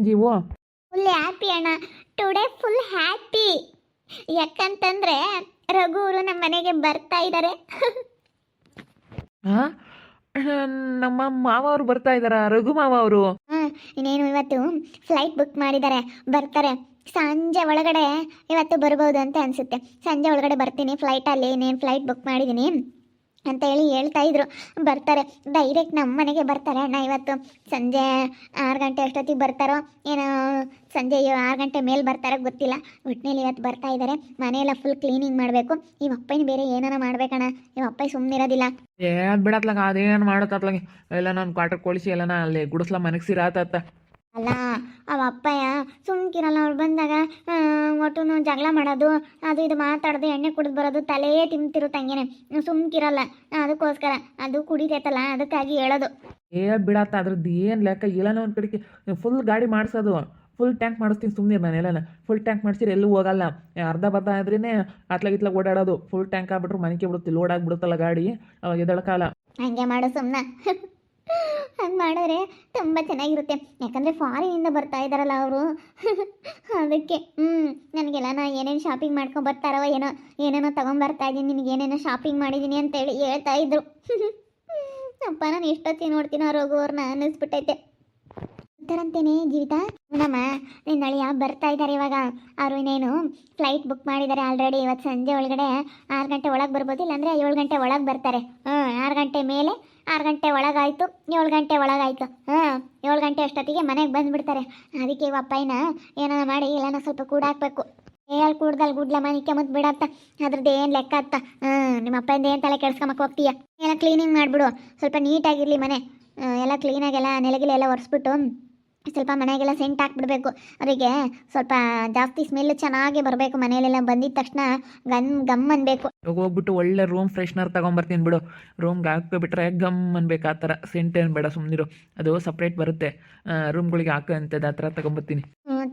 ಜೀವು. Full happy ಅಣ್ಣ. Today full happy. ಯಾಕಂತಂದ್ರೆ ರಘುವರು ನಮ್ಮ ಮನೆಗೆ ಬರ್ತಾ ಇದ್ದಾರೆ. ಹಾ, ನಮ್ಮ ಮಾವ ಅವರು ಬರ್ತಾ ಇದ್ದಾರಾ? ರಘು ಮಾವ ಅವರು? ಇನ್ನೇನು ಇವತ್ತು ಫ್ಲೈಟ್ ಬುಕ್ ಮಾಡಿದ್ದಾರೆ, ಬರ್ತಾರೆ. ಸಂಜೆ ಒಳಗಡೆ ಇವತ್ತು ಬರ್ಬೋದು ಅಂತ ಅನ್ಸುತ್ತೆ. ಸಂಜೆ ಒಳಗಡೆ ಬರ್ತೀನಿ ಫ್ಲೈಟಲ್ಲಿ, ಇನ್ನೇನು ಫ್ಲೈಟ್ ಬುಕ್ ಮಾಡಿದ್ದೀನಿ ಅಂತ ಹೇಳ್ತಾ ಇದ್ರು. ಬರ್ತಾರೆ, ಡೈರೆಕ್ಟ್ ನಮ್ಮ ಮನೆಗೆ ಬರ್ತಾರೆ ಅಣ್ಣ. ಇವತ್ತು ಸಂಜೆ 6 ಗಂಟೆ ಅಷ್ಟೊತ್ತಿಗೆ ಬರ್ತಾರೋ ಏನೋ, ಸಂಜೆ 6 ಗಂಟೆ ಮೇಲೆ ಬರ್ತಾರೋ ಗೊತ್ತಿಲ್ಲ. ಒಟ್ಟಿನಲ್ಲಿ ಇವತ್ತು ಬರ್ತಾ ಇದ್ದಾರೆ. ಮನೆಯೆಲ್ಲ ಫುಲ್ ಕ್ಲೀನಿಂಗ್ ಮಾಡಬೇಕು. ಈ ಅಪ್ಪನ ಬೇರೆ ಏನಾರ ಮಾಡ್ಬೇಕಣ್ಣ. ಈ ಅಪ್ಪ ಸುಮ್ಮನಿರೋದಿಲ್ಲ. ಏನ್ ಬಿಡತ್ಲಾಗ, ಅದೇನು ಮಾಡತ್ತತ್ಲಾಗೆ ಎಲ್ಲ ನಾನು ಕಾಟಕ್ಕೆ ಕೊಳಿಸಿ ಎಲ್ಲನ ಅಲ್ಲಿ ಗುಡಿಸ್ಲಾ ಮನೆಗೆ ಸಿರಾತತ್ತ. ಅಲ್ಲ ಅವ ಅಪ್ಪಯ್ಯ ಸುಮ್ಕಿರಲ್ಲ. ಅವ್ರು ಬಂದಾಗ ಒಟ್ಟು ಜಗಳ ಮಾಡೋದು, ಅದು ಇದು ಮಾತಾಡೋದು, ಎಣ್ಣೆ ಕುಡಿದು ಬರೋದು, ತಲೆ ತಿಂತಿರುತ್ತೆ ಹಂಗೇನೆ, ಸುಮ್ಕಿರಲ್ಲ. ಅದಕ್ಕೋಸ್ಕರ ಅದು ಕುಡಿತೈತಲ್ಲ, ಅದಕ್ಕಾಗಿ ಹೇಳೋದು. ಬಿಡತ್ತ ಅದ್ರದ್ದು ಏನು ಲೆಕ್ಕ ಇಲ್ಲನ ಒಂದು ಕಡೆಗೆ ಫುಲ್ ಗಾಡಿ ಮಾಡಿಸೋದು. ಫುಲ್ ಟ್ಯಾಂಕ್ ಮಾಡಿಸ್ತೀನಿ ಸುಮ್ಮನೆ ನಾನು ಎಲ್ಲನ. ಫುಲ್ ಟ್ಯಾಂಕ್ ಮಾಡಿಸಿದ್ರೆ ಎಲ್ಲೂ ಹೋಗಲ್ಲ. ಅರ್ಧ ಬರ್ಧ ಆದ್ರೇ ಅತ್ಲಾಗಿತ್ಲಾಗ ಓಡಾಡೋದು. ಫುಲ್ ಟ್ಯಾಂಕ್ ಆಗ್ಬಿಟ್ರು ಮನೆಗೆ ಬಿಡುತ್ತೆ, ಲೋಡ್ ಆಗಿಬಿಡುತ್ತಲ್ಲ ಗಾಡಿ, ಅವಾಗ ಎದಳಕಾಲ. ಹಂಗೆ ಮಾಡು ಸುಮ್ಮನೆ. ಹಂಗೆ ಮಾಡಿದ್ರೆ ತುಂಬ ಚೆನ್ನಾಗಿರುತ್ತೆ. ಯಾಕಂದರೆ ಫಾರಿನಿಂದ ಬರ್ತಾ ಇದ್ದಾರಲ್ಲ ಅವರು. ಅದಕ್ಕೆ ನನಗೆಲ್ಲ ನಾ ಏನೇನು ಶಾಪಿಂಗ್ ಮಾಡ್ಕೊಂಡು ಬರ್ತಾರವ ಏನೋ, ಏನೇನೋ ತೊಗೊಂಬರ್ತಾ ಇದ್ದೀನಿ, ನಿನಗೆ ಏನೇನೋ ಶಾಪಿಂಗ್ ಮಾಡಿದ್ದೀನಿ ಅಂತೇಳಿ ಹೇಳ್ತಾ ಇದ್ರು. ಅಪ್ಪ ನಾನು ಎಷ್ಟೊತ್ತಿ ನೋಡ್ತೀನೋ ರಘುವ್ರನ್ನ ಅನ್ನಿಸ್ಬಿಟ್ಟೈತೆ. ಅಂತಾರಂತೇನೆ ಜೀವಿತ. ನಮ್ಮ ನಿನ್ನ ಅಳಿಯ ಬರ್ತಾ ಇದ್ದಾರೆ ಇವಾಗ. ಅವರು ಇನ್ನೇನು ಫ್ಲೈಟ್ ಬುಕ್ ಮಾಡಿದ್ದಾರೆ ಆಲ್ರೆಡಿ. ಇವತ್ತು ಸಂಜೆ ಒಳಗಡೆ 6 ಗಂಟೆ ಒಳಗೆ ಬರ್ಬೋದು, ಇಲ್ಲಾಂದರೆ 7 ಗಂಟೆ ಒಳಗೆ ಬರ್ತಾರೆ. 6 ಗಂಟೆ ಮೇಲೆ, 6 ಗಂಟೆ ಒಳಗಾಯಿತು, 7 ಗಂಟೆ ಒಳಗಾಯಿತು. 7 ಗಂಟೆ ಅಷ್ಟೊತ್ತಿಗೆ ಮನೆಗೆ ಬಂದುಬಿಡ್ತಾರೆ. ಅದಕ್ಕೆ ಇವ ಅಪ್ಪಯ್ಯನ ಏನಾರ ಮಾಡಿ ಇಲ್ಲಾನ ಸ್ವಲ್ಪ ಕೂಡಾಕ್ಬೇಕು. ಕೂಡ್ದಲ್ಲಿ ಗುಡ್ಲ ಮನಿಕೆ ಮುದ್ದು ಬಿಡತ್ತ. ಅದ್ರದ್ದು ಏನು ಲೆಕ್ಕ ಅತ್ತ. ನಿಮ್ಮ ಅಪ್ಪಯಿಂದ ಏನು ತಲೆ ಕೆಡ್ಸ್ಕೊಂಬಕ್ಕೆ ಹೋಗ್ತೀಯ? ಎಲ್ಲ ಕ್ಲೀನಿಂಗ್ ಮಾಡಿಬಿಡು, ಸ್ವಲ್ಪ ನೀಟಾಗಿರಲಿ ಮನೆ. ಎಲ್ಲ ಕ್ಲೀನಾಗೆಲ್ಲ ನೆಲಗಿಲೆಲ್ಲ ಒರೆಸ್ಬಿಟ್ಟು ಸ್ವಲ್ಪ ಮನೆಗೆಲ್ಲ ಸೆಂಟ್ ಹಾಕ್ಬಿಡ್ಬೇಕು. ಅವರಿಗೆ ಸ್ವಲ್ಪ ಜಾಸ್ತಿ ಸ್ಮೆಲ್ ಚೆನ್ನಾಗಿ ಬರಬೇಕು. ಮನೆಯಲ್ಲೆಲ್ಲ ಬಂದಿದ ತಕ್ಷಣ ಗಮ್ ಅನ್ಬೇಕು. ಹೋಗ್ಬಿಟ್ಟು ಒಳ್ಳೆ ರೂಮ್ ಫ್ರೆಶ್ನರ್ ತೊಗೊಂಬರ್ತೀನಿ ಬಿಡು. ರೂಮ್ಗೆ ಹಾಕ್ಬಿಟ್ರೆ ಗಮ್ ಅನ್ಬೇಕು. ಆ ಥರ ಸೆಂಟ್ ಏನು ಬೇಡ, ಸುಮ್ಮನಿರು. ಅದು ಸಪ್ರೇಟ್ ಬರುತ್ತೆ ರೂಮ್ಗಳಿಗೆ ಹಾಕೋ ಅಂಥದ್ದು. ಆ ಥರ ತೊಗೊಂಬರ್ತೀನಿ.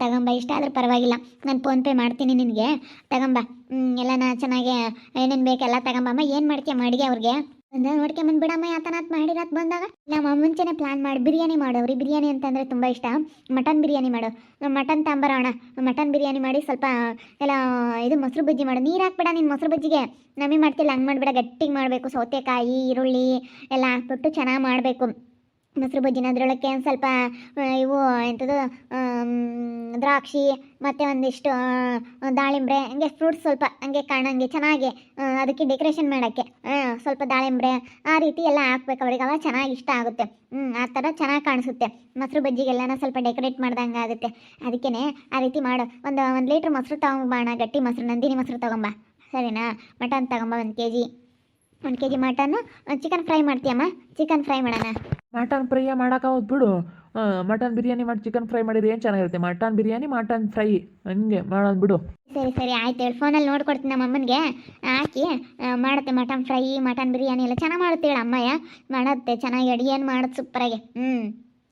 ತಗೊಂಬ, ಇಷ್ಟ ಆದ್ರೆ ಪರವಾಗಿಲ್ಲ. ನಾನು ಫೋನ್ಪೇ ಮಾಡ್ತೀನಿ ನಿನಗೆ. ತಗೊಂಬ. ಎಲ್ಲನ ಚೆನ್ನಾಗಿ ಏನೇನು ಬೇಕೆಲ್ಲ ತಗೊಂಬಮ್ಮ. ಏನು ಮಾಡ್ತೀಯ ಮಾಡಿಗೆ ಅವ್ರಿಗೆ ನೋಡ್ಕೊಂಬಂದ್ಬಿಡಮ್ಮ. ಯಾತನಾತ್ ಮಾಡಿರತ್ ಬಂದಾಗ ನಮ್ಮ ಮುಂಚೆನೇ ಪ್ಲಾನ್ ಮಾಡಿ ಬಿರಿಯಾನಿ ಮಾಡೋವ್ರಿ. ಬಿರಿಯಾನಿ ಅಂತಂದರೆ ತುಂಬ ಇಷ್ಟ. ಮಟನ್ ಬಿರಿಯಾನಿ ಮಾಡು. ಮಟನ್ ತಾಂಬರೋಣ. ಮಟನ್ ಬಿರಿಯಾನಿ ಮಾಡಿ ಸ್ವಲ್ಪ ಎಲ್ಲ ಇದು ಮೊಸರು ಬಜ್ಜಿ ಮಾಡು. ನೀರು ಹಾಕ್ಬೇಡ ನೀನು ಮೊಸರು ಬಜ್ಜಿಗೆ. ನಮಗೆ ಮಾಡ್ತಿಲ್ಲ ಹಂಗೆ ಮಾಡಿಬಿಡ. ಗಟ್ಟಿಗೆ ಮಾಡಬೇಕು. ಸೌತೆಕಾಯಿ, ಈರುಳ್ಳಿ ಎಲ್ಲ ಹಾಕ್ಬಿಟ್ಟು ಚೆನ್ನಾಗಿ ಮಾಡಬೇಕು ಮೊಸರು ಬಜ್ಜಿನ. ಅದರೊಳಕ್ಕೆ ಒಂದು ಸ್ವಲ್ಪ ಇವು ಎಂಥದ್ದು ದ್ರಾಕ್ಷಿ ಮತ್ತು ಒಂದಿಷ್ಟು ದಾಳಿಂಬ್ರೆ, ಹಂಗೆ ಫ್ರೂಟ್ಸ್ ಸ್ವಲ್ಪ ಹಂಗೆ ಕಾಣಂಗೆ ಚೆನ್ನಾಗಿ ಅದಕ್ಕೆ ಡೆಕೋರೇಷನ್ ಮಾಡೋಕ್ಕೆ ಸ್ವಲ್ಪ ದಾಳಿಂಬ್ರೆ ಆ ರೀತಿ ಎಲ್ಲ ಹಾಕ್ಬೇಕು ಅವ್ರಿಗೆ. ಅವಾಗ ಚೆನ್ನಾಗಿ ಇಷ್ಟ ಆಗುತ್ತೆ. ಆ ಥರ ಚೆನ್ನಾಗಿ ಕಾಣಿಸುತ್ತೆ. ಮೊಸರು ಬಜ್ಜಿಗೆಲ್ಲನ ಸ್ವಲ್ಪ ಡೆಕೋರೇಟ್ ಮಾಡ್ದಂಗೆ ಆಗುತ್ತೆ. ಅದಕ್ಕೇ ಆ ರೀತಿ ಮಾಡು. ಒಂದು ಲೀಟ್ರ್ ಮೊಸರು ತೊಗೊಂಬೋಣ, ಗಟ್ಟಿ ಮೊಸರು, ನಂದಿನಿ ಮೊಸರು ತೊಗೊಂಬ. ಸರಿನಾ? ಮಟನ್ ತೊಗೊಂಬ 1 kg ಮಟನ್ನು. ಚಿಕನ್ ಫ್ರೈ ಮಾಡ್ತೀಯಮ್ಮ? ಚಿಕನ್ ಫ್ರೈ ಮಾಡೋಣ. ಮಟನ್ ಫ್ರೈ ಮಾಡೋಕ್ಕಾಗೋದು ಬಿಡು. ಮಟನ್ ಬಿರಿಯಾನಿ ಮಾಡಿ ಚಿಕನ್ ಫ್ರೈ ಮಾಡಿದ್ರೆ ಏನು ಚೆನ್ನಾಗಿರುತ್ತೆ. ಮಟನ್ ಬಿರಿಯಾನಿ, ಮಟನ್ ಫ್ರೈ ಹಂಗೆ ಮಾಡೋದು ಬಿಡು. ಸರಿ ಆಯ್ತು ಹೇಳಿ. ಫೋನಲ್ಲಿ ನೋಡ್ಕೊಡ್ತೀನಿ ನಮ್ಮ ಅಮ್ಮನಿಗೆ. ಹಾಕಿ ಮಾಡುತ್ತೆ ಮಟನ್ ಫ್ರೈ, ಮಟನ್ ಬಿರಿಯಾನಿ ಎಲ್ಲ ಚೆನ್ನಾಗಿ ಮಾಡುತ್ತೆ ಹೇಳಿ ಅಮ್ಮಯ್ಯ. ಮಾಡುತ್ತೆ ಚೆನ್ನಾಗಿ ಅಡುಗೆಯನ್ನು ಮಾಡೋದು ಸೂಪರಾಗಿ.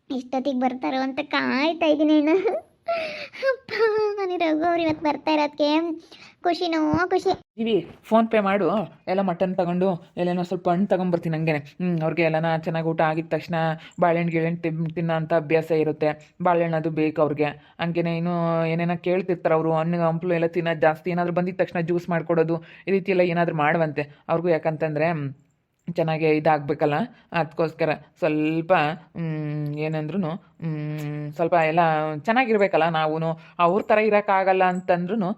ಇಷ್ಟೊತ್ತಿಗೆ ಬರ್ತಾರೋ ಅಂತ ಕಾಯ್ತಾ ಇದ್ದೀನಿ ನಾನು. ಅಪ್ಪ ನನಗೆ ರಘು ಅವ್ರು ಇವತ್ತು ಬರ್ತಾ ಇರೋದಕ್ಕೆ ಖುಷಿನೋ ಖುಷಿ. ಇವಿ ಫೋನ್ಪೇ ಮಾಡು. ಎಲ್ಲ ಮಟನ್ ತಗೊಂಡು ಎಲ್ಲೇನೋ ಸ್ವಲ್ಪ ಹಣ್ಣು ತೊಗೊಂಬರ್ತೀನಿ ಹಂಗೇನೆ. ಅವ್ರಿಗೆ ಎಲ್ಲನ ಚೆನ್ನಾಗಿ ಊಟ ಆಗಿದ ತಕ್ಷಣ ಬಾಳೆಹಣ್ಣು ತಿನ್ನೋ ಅಂಥ ಅಭ್ಯಾಸ ಇರುತ್ತೆ. ಬಾಳೆಹಣ್ಣು ಅದು ಬೇಕು ಅವ್ರಿಗೆ. ಹಂಗೇನೆ ಇನ್ನೂ ಏನೇನೋ ಕೇಳ್ತಿರ್ತಾರೆ ಅವರು. ಹಣ್ಣು ಹಂಪಲು ಎಲ್ಲ ತಿನ್ನೋದು ಜಾಸ್ತಿ. ಏನಾದರೂ ಬಂದಿದ ತಕ್ಷಣ ಜ್ಯೂಸ್ ಮಾಡಿಕೊಡೋದು, ಈ ರೀತಿ ಎಲ್ಲ ಏನಾದರೂ ಮಾಡುವಂತೆ ಅವ್ರಿಗೂ. ಯಾಕಂತಂದರೆ ಚೆನ್ನಾಗಿ ಇದಾಗಬೇಕಲ್ಲ, ಅದಕ್ಕೋಸ್ಕರ ಸ್ವಲ್ಪ ಏನಂದ್ರೂ ಸ್ವಲ್ಪ ಎಲ್ಲ ಚೆನ್ನಾಗಿರ್ಬೇಕಲ್ಲ. ನಾವು ಅವ್ರ ಥರ ಇರೋಕ್ಕಾಗಲ್ಲ ಅಂತಂದ್ರೂ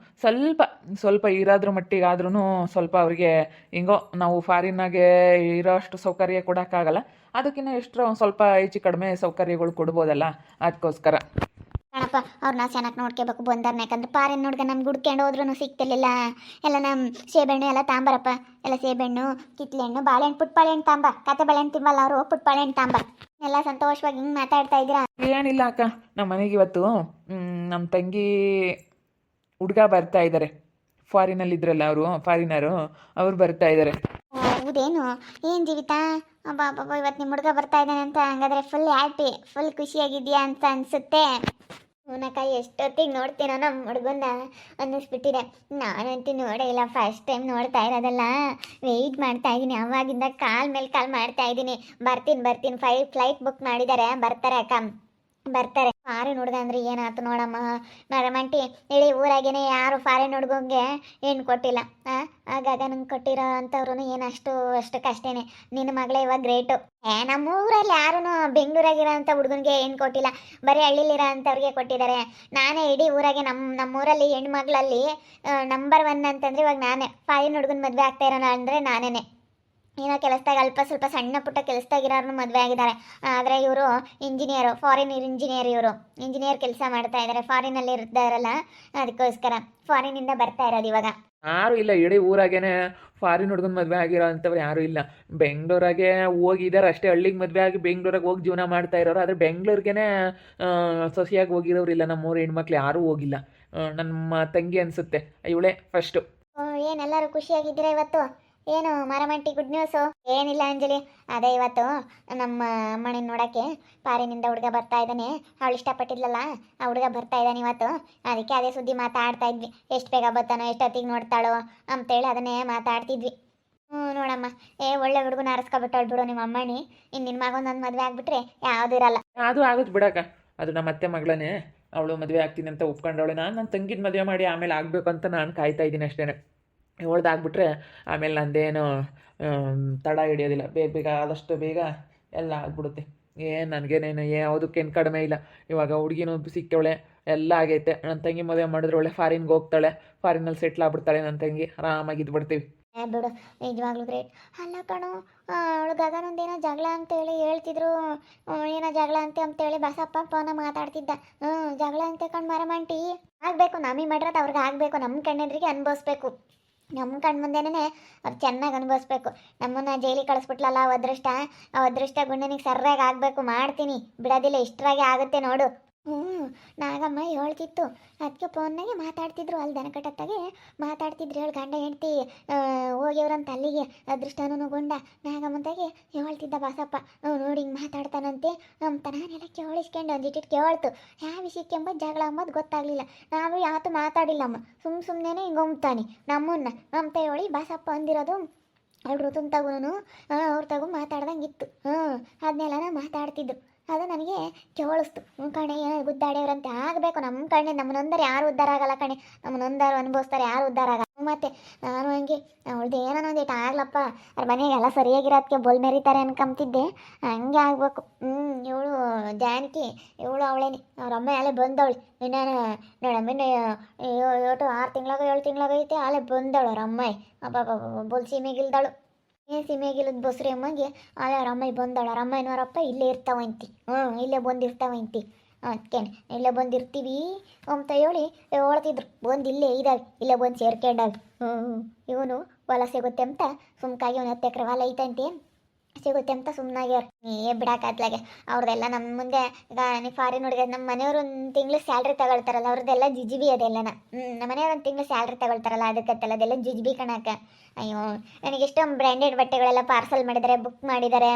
ಸ್ವಲ್ಪ ಇರೋದ್ರ ಮಟ್ಟಿಗಾದ್ರೂ ಸ್ವಲ್ಪ ಅವ್ರಿಗೆ ಹಿಂಗೋ ನಾವು ಫಾರಿನಾಗೆ ಇರೋ ಅಷ್ಟು ಸೌಕರ್ಯ ಕೊಡೋಕ್ಕಾಗಲ್ಲ. ಅದಕ್ಕಿಂತ ಎಷ್ಟೋ ಸ್ವಲ್ಪ ಹೆಚ್ಚು ಕಡಿಮೆ ಸೌಕರ್ಯಗಳು ಕೊಡ್ಬೋದಲ್ಲ, ಅದಕ್ಕೋಸ್ಕರ. ಕಣಪ್ಪ ಅವ್ರನ್ನ ಚೆನ್ನಾಗಿ ನೋಡ್ಕೋಬೇಕು ಬಂದಾರನ್ನ. ಯಾಕಂದ್ರೆ ಪಾರಿನ ನೋಡ್ಕೊಂಡು ನಮ್ಗೆ ಹುಡ್ಕೊಂಡು ಹೋದ್ರೂ ಸಿಗ್ತಿರ್ಲಿಲ್ಲ. ಎಲ್ಲ ನಮ್ಮ ಸೇಬೆಹಣ್ಣು ಎಲ್ಲ ತಾಂಬರಪ್ಪ. ಎಲ್ಲ ಸೇಬೆಹಣ್ಣು, ಕಿತ್ಲೆಹಣ್ಣು, ಬಾಳೆಹಣ್ಣು, ಪುಟ್ಬಾಳೆಹಣ್ಣು ತಾಂಬ. ಕತೆ ಬಾಳೆಹಣ್ಣು ತಿನ್ವಲ್ಲ ಅವರು, ಪುಟ್ಬಾಳೆಹಣ್ಣು ತಾಂಬ. ಎಲ್ಲ ಸಂತೋಷವಾಗಿ ಹಿಂಗೆ ಮಾತಾಡ್ತಾ ಇದ್ದೀರಾ? ಏನಿಲ್ಲ ಅಕ್ಕ, ನಮ್ಮ ಮನೆಗೆ ಇವತ್ತು ನಮ್ಮ ತಂಗಿ ಹುಡುಗ ಬರ್ತಾ ಇದ್ದಾರೆ. ಫಾರಿನಲ್ಲಿದ್ರಲ್ಲ ಅವರು, ಫಾರಿನರು, ಅವ್ರು ಬರ್ತಾ ಇದ್ದಾರೆ. ಹೌದೇನು? ಏನು ಜೀವಿತ ಅಬ್ಬಾ ಇವತ್ತು ನಿಮ್ಮ ಹುಡುಗ ಬರ್ತಾ ಇದ್ದಾನೆ ಅಂತ ಹಂಗಾದ್ರೆ ಫುಲ್ ಹ್ಯಾಪಿ, ಫುಲ್ ಖುಷಿಯಾಗಿದೆಯಾ ಅಂತ ಅನಿಸುತ್ತೆ. ಅವನಕ್ಕ ಎಷ್ಟೊತ್ತಿಗೆ ನೋಡ್ತೀನೋ ನಮ್ಮ ಹುಡುಗನ ಅನ್ನಿಸ್ಬಿಟ್ಟಿದೆ. ನಾನಂತೂ ನೋಡೇ ಇಲ್ಲ, ಫಸ್ಟ್ ಟೈಮ್ ನೋಡ್ತಾ ಇರೋದಲ್ಲ. ವೆಯ್ಟ್ ಮಾಡ್ತಾ ಇದ್ದೀನಿ ಅವಾಗಿಂದ, ಕಾಲ್ ಮೇಲೆ ಕಾಲ್ ಮಾಡ್ತಾ ಇದ್ದೀನಿ. ಬರ್ತೀನಿ ಫ್ಲೈಟ್ ಬುಕ್ ಮಾಡಿದ್ದಾರೆ, ಬರ್ತಾರೆ ಅಕ್ಕ. ಬರ್ತಾರೆ. ಫಾರಿನ್ ಹುಡುಗ ಅಂದ್ರೆ ಏನಾಯ್ತು ನೋಡಮ್ಮ ಮರಮಂಟಿ, ಇಡೀ ಊರಾಗೇನೆ ಯಾರು ಫಾರಿನ್ ಹುಡುಗಂಗೆ ಹೆಣ್ಣು ಕೊಟ್ಟಿಲ್ಲ. ಆ ಗಗನಂಗೆ ಕೊಟ್ಟಿರೋ ಅಂಥವ್ರು ಏನು ಅಷ್ಟಕ್ಕಷ್ಟೇನೆ. ನಿನ್ನ ಮಗಳೇ ಇವಾಗ ಗ್ರೇಟು. ನಮ್ಮೂರಲ್ಲಿ ಯಾರೂ ಬೆಂಗಳೂರಾಗಿರೋ ಅಂಥ ಹುಡುಗನಿಗೆ ಹೆಣ್ಣು ಕೊಟ್ಟಿಲ್ಲ, ಬರೀ ಹಳ್ಳಿಲಿರೋ ಅಂಥವ್ರಿಗೆ ಕೊಟ್ಟಿದ್ದಾರೆ. ನಾನೇ ಇಡೀ ಊರಾಗೆ ನಮ್ಮೂರಲ್ಲಿ ಹೆಣ್ಮಗಳಲ್ಲಿ ನಂಬರ್ 1 ಅಂತಂದ್ರೆ ಇವಾಗ ನಾನೇ. ಫಾರಿನ್ ಹುಡುಗನ ಮದುವೆ ಆಗ್ತಾ ಇರೋಣ ಅಂದರೆ ನಾನೇನೆ. ಏನೋ ಕೆಲಸದಾಗ ಅಲ್ಪ ಸ್ವಲ್ಪ ಸಣ್ಣ ಪುಟ್ಟ ಕೆಲಸದಾಗಿರೋರ್ನು ಮದುವೆ ಆಗಿದ್ದಾರೆ. ಆದರೆ ಇವರು ಇಂಜಿನಿಯರು, ಫಾರಿನ್ ಇಂಜಿನಿಯರ್. ಇವರು ಇಂಜಿನಿಯರ್ ಕೆಲಸ ಮಾಡ್ತಾ ಇದ್ದಾರೆ, ಫಾರಿನಲ್ಲಿ ಇರ್ತಾರಲ್ಲ, ಅದಕ್ಕೋಸ್ಕರ ಫಾರಿನಿಂದ ಬರ್ತಾ ಇರೋದು ಇವಾಗ. ಯಾರೂ ಇಲ್ಲ ಇಡೀ ಊರಾಗೇನೆ ಫಾರಿನ್ ಹುಡುಗನ ಮದುವೆ ಆಗಿರೋ ಅಂಥವ್ರು ಯಾರೂ ಇಲ್ಲ. ಬೆಂಗಳೂರಾಗೆ ಹೋಗಿದ್ದಾರೆ ಅಷ್ಟೇ, ಹಳ್ಳಿಗೆ ಮದುವೆ ಆಗಿ ಬೆಂಗಳೂರಾಗೆ ಹೋಗಿ ಜೀವನ ಮಾಡ್ತಾ ಇರೋರು. ಆದರೆ ಬೆಂಗಳೂರಿಗೇನೆ ಸೊಸೆಯಾಗಿ ಹೋಗಿರೋರು ಇಲ್ಲ. ನಮ್ಮೂರು ಹೆಣ್ಮಕ್ಳು ಯಾರೂ ಹೋಗಿಲ್ಲ. ನಮ್ಮ ತಂಗಿ ಅನಿಸುತ್ತೆ ಇವಳೇ ಫಸ್ಟು. ಏನೆಲ್ಲರೂ ಖುಷಿಯಾಗಿದ್ದೀರಾ ಇವತ್ತು? ಏನು ಮರಮಂಟಿ ಗುಡ್ ನ್ಯೂಸು? ಏನಿಲ್ಲ ಅಂಜಲಿ, ಅದೇ ಇವತ್ತು ನಮ್ಮ ಅಮ್ಮನ ನೋಡೋಕ್ಕೆ ಪಾರಿನಿಂದ ಹುಡುಗ ಬರ್ತಾ ಇದ್ದಾನೆ. ಅವಳು ಇಷ್ಟಪಟ್ಟಿದ್ಲಲ್ಲ, ಆ ಹುಡುಗ ಬರ್ತಾ ಇದ್ದಾನೆ ಇವತ್ತು. ಅದಕ್ಕೆ ಅದೇ ಸುದ್ದಿ ಮಾತಾಡ್ತಾ ಇದ್ವಿ. ಎಷ್ಟು ಬೇಗ ಬರ್ತಾನೋ, ಎಷ್ಟೊತ್ತಿಗೆ ನೋಡ್ತಾಳೋ ಅಂತೇಳಿ ಅದನ್ನೇ ಮಾತಾಡ್ತಿದ್ವಿ. ನೋಡಮ್ಮ, ಒಳ್ಳೆ ಹುಡುಗನ ಅರಸ್ಕೊಬಿಟ್ಟಾಳು ಬಿಡು ನಿಮ್ಮ ಅಮ್ಮನಿ. ಇನ್ನು ನಿನ್ನ ಮಗ ನನ್ನ ಮದುವೆ ಆಗ್ಬಿಟ್ರೆ ಯಾವುದೂ ಇರಲ್ಲ. ಅದು ಆಗುತ್ತೆ ಬಿಡಕ್ಕ, ಅದು ನಮ್ಮ ಅತ್ತೆ ಮಗಳೇ. ಅವಳು ಮದುವೆ ಆಗ್ತೀನಿ ಅಂತ ಒಪ್ಕೊಂಡವಳೆ. ನಾನು ನನ್ನ ತಂಗಿನ ಮದುವೆ ಮಾಡಿ ಆಮೇಲೆ ಆಗಬೇಕು ಅಂತ ನಾನು ಕಾಯ್ತಾ ಇದ್ದೀನಿ ಅಷ್ಟೇ. ಇವಳ್ದಾಗ್ಬಿಟ್ರೆ ಆಮೇಲೆ ನಂದೇನು ತಡ ಹಿಡಿಯೋದಿಲ್ಲ. ಬೇಗ ಬೇಗ ಆದಷ್ಟು ಬೇಗ ಎಲ್ಲ ಆಗ್ಬಿಡುತ್ತೆ. ಏನು ನನಗೇನೇನು ಯಾವುದಕ್ಕೇನು ಕಡಿಮೆ ಇಲ್ಲ. ಇವಾಗ ಹುಡುಗಿನೂ ಸಿಕ್ಕವಳೆ, ಎಲ್ಲ ಆಗೈತೆ. ನನ್ನ ತಂಗಿ ಮದುವೆ ಮಾಡಿದ್ರೆ ಒಳ್ಳೆ ಫಾರಿನ್ಗೆ ಹೋಗ್ತಾಳೆ, ಫಾರಿನಲ್ಲಿ ಸೆಟ್ಲ್ ಆಗ್ಬಿಡ್ತಾಳೆ ನನ್ನ ತಂಗಿ. ಆರಾಮಾಗಿ ಇದ್ಬಿಡ್ತೀವಿ. ಬಿಡು, ನಿಜವಾಗ್ಲೂ ಗ್ರೇಟ್. ಅಲ್ಲ ಕಣೋ, ಅವಳು ಗಗನೊಂದೇನೋ ಜಗಳ ಅಂತೇಳಿ ಹೇಳ್ತಿದ್ರು. ಏನೋ ಜಗಳ ಅಂತೇಳಿ ಬಸಪ್ಪ ಫೋನ ಮಾತಾಡ್ತಿದ್ದ. ಜಗಳ ಅಂತೆ ಕಣ್ ಮರಮಂಟಿ. ಆಗಬೇಕು, ನಮಗೆ ಮಾಡಿರೋದು ಅವ್ರಿಗೆ ಆಗಬೇಕು. ನಮ್ಮ ಕಣ್ಣೆದ್ರಿಗೆ ಅನುಭವಿಸ್ಬೇಕು. ನಮ್ಮ ಕಣ್ಣು ಮುಂದೆನೇ ಅವ್ರು ಚೆನ್ನಾಗಿ ಅನುಭವಿಸ್ಬೇಕು. ನಮ್ಮನ್ನು ಜೈಲಿಗೆ ಕಳಿಸ್ಬಿಟ್ಲಲ್ಲ, ಆ ಅದೃಷ್ಟ ಗುಂಡನಿಗೆ ಸರ್ರಾಗಿ ಆಗಬೇಕು. ಮಾಡ್ತೀನಿ, ಬಿಡೋದಿಲ್ಲ, ಇಷ್ಟರಾಗೆ ಆಗುತ್ತೆ ನೋಡು. ನಾಗಮ್ಮ ಹೇಳ್ತಿತ್ತು. ಅದಕ್ಕೆ ಫೋನ್ನಾಗೆ ಮಾತಾಡ್ತಿದ್ರು. ಅಲ್ಲಿ ದನಕಟ್ಟತ್ತಾಗೆ ಮಾತಾಡ್ತಿದ್ರು. ಹೇಳಿ ಗಂಡ ಹೆಂಡ್ತಿ ಹೋಗ್ಯವ್ರಂತ ಅಲ್ಲಿಗೆ, ಅದೃಷ್ಟನೂ ಗುಂಡ. ನಾಗಮ್ಮಂತಾಗೆ ಹೇಳ್ತಿದ್ದ ಬಸಪ್ಪ. ನೋಡಿ ಹಿಂಗೆ ಮಾತಾಡ್ತಾನಂತೆ ಅಂತ. ನಾನೆಲ್ಲ ಕೇಳಿಸ್ಕೊಂಡು ಒಂದಿಟ್ಟು ಕೇಳ್ತು. ಯಾವ ವಿಷಯಕ್ಕೆ ಎಂಬ ಜಗಳ ಅಂಬೋದು ಗೊತ್ತಾಗಲಿಲ್ಲ. ನಾವು ಯಾವತ್ತು ಮಾತಾಡಿಲ್ಲಮ್ಮ, ಸುಮ್ಮನೆ ಹಿಂಗೆ ಹೊಮ್ತಾನೆ ನಮ್ಮನ್ನ ಅಂತ ಹೇಳಿ ಬಸಪ್ಪ ಅಂದಿರೋದು. ಅವ್ರ ಋತುನ್ ತಗೋನು ಅವ್ರ ತಗೋ ಮಾತಾಡ್ದಂಗಿತ್ತು. ಅದನ್ನೆಲ್ಲ ಮಾತಾಡ್ತಿದ್ರು. ಅದು ನನಗೆ ಕೇಳಿಸ್ತು. ಕಣೆ ಏನೋ ಗುದ್ದಾಡ್ಯವ್ರಂತೆ. ಆಗಬೇಕು, ನಮ್ಮ ಕಣ್ಣೆ ನಮ್ಮನ್ನೊಂದರೆ ಯಾರು ಉದ್ಧಾರ ಆಗಲ್ಲ ಕಣೆ. ನಮ್ಮನ್ನೊಂದಾರು ಅನುಭವಿಸ್ತಾರೆ, ಯಾರು ಉದ್ಧಾರ ಆಗಲ್ಲ. ಮತ್ತೆ ನಾನು ಹಂಗೆ ಅವಳ್ದು ಏನೋ ಒಂದಿಟ್ಟು ಆಗ್ಲಪ್ಪ, ಅವ್ರ ಮನೆಗೆಲ್ಲ ಸರಿಯಾಗಿರೋದಕ್ಕೆ ಬೋಲ್ ಮೆರಿತಾರೆ ಅನ್ಕೊಂತಿದ್ದೆ. ಹಂಗೆ ಆಗ್ಬೇಕು. ಇವಳು ಜಾನಕಿ, ಇವಳು ಅವಳೇನೆ. ಅವ್ರ ಅಮ್ಮ ಅಲ್ಲೇ ಬಂದವಳು. ಇನ್ನೇನು ನೋಡಮ್ಮ, 6 ತಿಂಗಳಾಗ 7 ತಿಂಗಳಾಗೈತೆ, ಅಲ್ಲೇ ಬಂದವಳು ಅವ್ರ ಅಮ್ಮ. ಅಬ್ಬ ಬೋಲ್ ಸೀಮೆಗಿಲ್ದಳು. ಸೀಮೆಗಿಲ್ಲದ ಬಸ್ರಿ ಅಮ್ಮಗೆ ಅಲ್ಲೇ ಅವ್ರ ಅಮ್ಮ ಬಂದಳು. ಅವ್ರ ಅಮ್ಮ ಏನೋರಪ್ಪ ಇಲ್ಲೇ ಇರ್ತಾವಂತಿ. ಇಲ್ಲೇ ಬಂದಿರ್ತಾವಂತಿ. ಅದಕ್ಕೇನೆ ಇಲ್ಲೇ ಬಂದಿರ್ತೀವಿ ಅಂತ ಹೇಳಿ ಹೇಳ್ತಿದ್ರು. ಬಂದು ಇಲ್ಲೇ ಇದ್ದಾವೆ, ಇಲ್ಲೇ ಬಂದು ಸೇರ್ಕೊಂಡಾವೆ. ಇವನು ಹೊಲ ಸಿಗುತ್ತೆ ಅಂತ ಸುಮ್ಕಾಗಿ 10 ಎಕರೆ ಹೊಲ ಐತಂತೆ, ಸಿಗುತ್ತೆ ಅಂತ ಸುಮ್ಮನಾಗ್ಯವ್ರು. ಬಿಡಾಕತ್ಲಾಗೆ ಅವ್ರದ್ದೆಲ್ಲ ನಮ್ಮ ಮುಂದೆ. ಈಗ ನೀವು ಫಾರಿನ್ ಹುಡುಗ, ನಮ್ಮ ಮನೆಯವರು ಒಂದು ತಿಂಗಳು ಸ್ಯಾಲ್ರಿ ತಗೊಳ್ತಾರಲ್ಲ, ಅವ್ರದ್ದೆಲ್ಲ ಜಿಜಿಬಿ ಅದೆಲ್ಲನ. ನಮ್ಮ ಮನೆಯವ್ರು ಒಂದು ತಿಂಗಳು ಸ್ಯಾಲ್ರಿ ತಗೊಳ್ತಾರಲ್ಲ, ಅದಕ್ಕತ್ತಲ್ಲ ಅದೆಲ್ಲ ಜಿಜಿಬಿ ಕಣಕ್ಕ. ಅಯ್ಯೋ, ನನಗೆ ಎಷ್ಟೊಂದು ಬ್ರ್ಯಾಂಡೆಡ್ ಬಟ್ಟೆಗಳೆಲ್ಲ ಪಾರ್ಸಲ್ ಮಾಡಿದ್ದಾರೆ, ಬುಕ್ ಮಾಡಿದ್ದಾರೆ.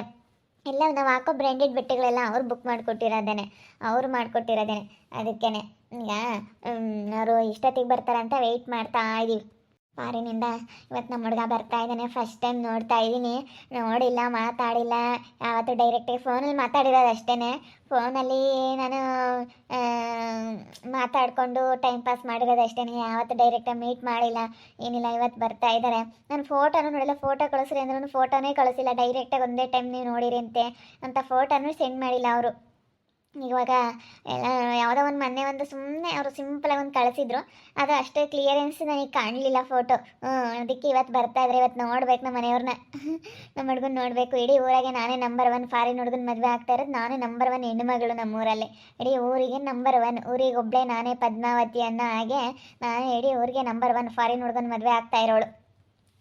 ಎಲ್ಲ ನಾವು ಹಾಕೋ ಬ್ರ್ಯಾಂಡೆಡ್ ಬಟ್ಟೆಗಳೆಲ್ಲ ಅವ್ರು ಬುಕ್ ಮಾಡಿಕೊಟ್ಟಿರೋದೇನೆ, ಅವ್ರು ಮಾಡಿಕೊಟ್ಟಿರೋದೇನೆ. ಅದಕ್ಕೇನೆ ಈಗ ಅವರು ಇಷ್ಟೊತ್ತಿಗೆ ಬರ್ತಾರಂತ ವೆಯ್ಟ್ ಮಾಡ್ತಾ ಇದ್ದೀವಿ. ಫಾರಿನಿಂದ ಇವತ್ತು ನಮ್ಮ ಹುಡುಗ ಬರ್ತಾ ಇದ್ದಾನೆ. ಫಸ್ಟ್ ಟೈಮ್ ನೋಡ್ತಾ ಇದ್ದೀನಿ. ನೋಡಿಲ್ಲ, ಮಾತಾಡಿಲ್ಲ. ಯಾವತ್ತು ಡೈರೆಕ್ಟಾಗಿ ಫೋನಲ್ಲಿ ಮಾತಾಡಿರೋದು ಅಷ್ಟೇ. ಫೋನಲ್ಲಿ ನಾನು ಮಾತಾಡಿಕೊಂಡು ಟೈಮ್ ಪಾಸ್ ಮಾಡಿರೋದು ಅಷ್ಟೇ. ಯಾವತ್ತು ಡೈರೆಕ್ಟಾಗಿ ಮೀಟ್ ಮಾಡಿಲ್ಲ, ಏನಿಲ್ಲ. ಇವತ್ತು ಬರ್ತಾ ಇದ್ದಾರೆ. ನಾನು ಫೋಟೋನೂ ನೋಡಿಲ್ಲ. ಫೋಟೋ ಕಳಿಸ್ರಿ ಅಂದ್ರೂ ಫೋಟೋನೇ ಕಳಿಸಿಲ್ಲ. ಡೈರೆಕ್ಟಾಗಿ ಒಂದೇ ಟೈಮ್ ನೀವು ನೋಡಿರಿ ಅಂತ ಫೋಟೋನೂ ಸೆಂಡ್ ಮಾಡಿಲ್ಲ ಅವರು. ಇವಾಗ ಎಲ್ಲ ಯಾವುದೋ ಒಂದು ಮೊನ್ನೆ ಒಂದು ಸುಮ್ಮನೆ ಅವರು ಸಿಂಪಲಾಗಿ ಒಂದು ಕಳಿಸಿದ್ರು. ಅದು ಅಷ್ಟೇ ಕ್ಲಿಯರೆನ್ಸ್ ನನಗೆ ಕಾಣಲಿಲ್ಲ ಫೋಟೋ. ಅದಕ್ಕೆ ಇವತ್ತು ಬರ್ತಾ ಇದ್ರೆ ಇವತ್ತು ನೋಡ್ಬೇಕು ನಮ್ಮ ಮನೆಯವ್ರನ್ನ. ನಮ್ಮ ಹುಡುಗನ ನೋಡಬೇಕು. ಇಡೀ ಊರಾಗೆ ನಾನೇ ನಂಬರ್ 1 ಫಾರಿನ್ ಹುಡುಗನ ಮದುವೆ ಆಗ್ತಾ ಇರೋದು. ನಾನೇ ನಂಬರ್ 1 ಹೆಣ್ಣುಮಗಳು ನಮ್ಮೂರಲ್ಲೇ. ಇಡೀ ಊರಿಗೆ ನಂಬರ್ 1. ಊರಿಗೆ ಒಬ್ಬಳೇ ನಾನೇ ಪದ್ಮಾವತಿ ಅನ್ನೋ ಹಾಗೆ ನಾನೇ ಇಡೀ ಊರಿಗೆ ನಂಬರ್ 1 ಫಾರಿನ್ ಹುಡುಗನ ಮದುವೆ ಆಗ್ತಾ ಇರೋಳು.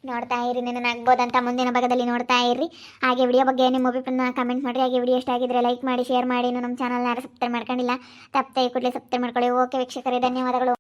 ನೋಡ್ತಾ ಇರಿ, ನನ್ನ ಆಗ್ಬೋದಂತ ಮುಂದಿನ ಭಾಗದಲ್ಲಿ ನೋಡ್ತಾ ಇರಿ. ಹಾಗೆ ವಿಡಿಯೋ ಬಗ್ಗೆ ನಿಮ್ಮ ಒಪಿನಿಯನ್ನ ಕಮೆಂಟ್ ಮಾಡಿರಿ. ಹಾಗೆ ವಿಡಿಯೋ ಇಷ್ಟ ಆಗಿದ್ರೆ ಲೈಕ್ ಮಾಡಿ, ಶೇರ್ ಮಾಡಿ. ನಮ್ಮ ಚಾನಲ್ನ ಯಾರು ಸಬ್ಸ್ಕ್ರೈಬ್ ಮಾಡ್ಕೊಂಡಿಲ್ಲ, ತಪ್ಪದೆ ಕೂಡಲೇ ಸಬ್ಸ್ಕ್ರೈಬ್ ಮಾಡ್ಕೊಳ್ಳಿ. ಓಕೆ ವೀಕ್ಷಕರೇ, ಧನ್ಯವಾದಗಳು.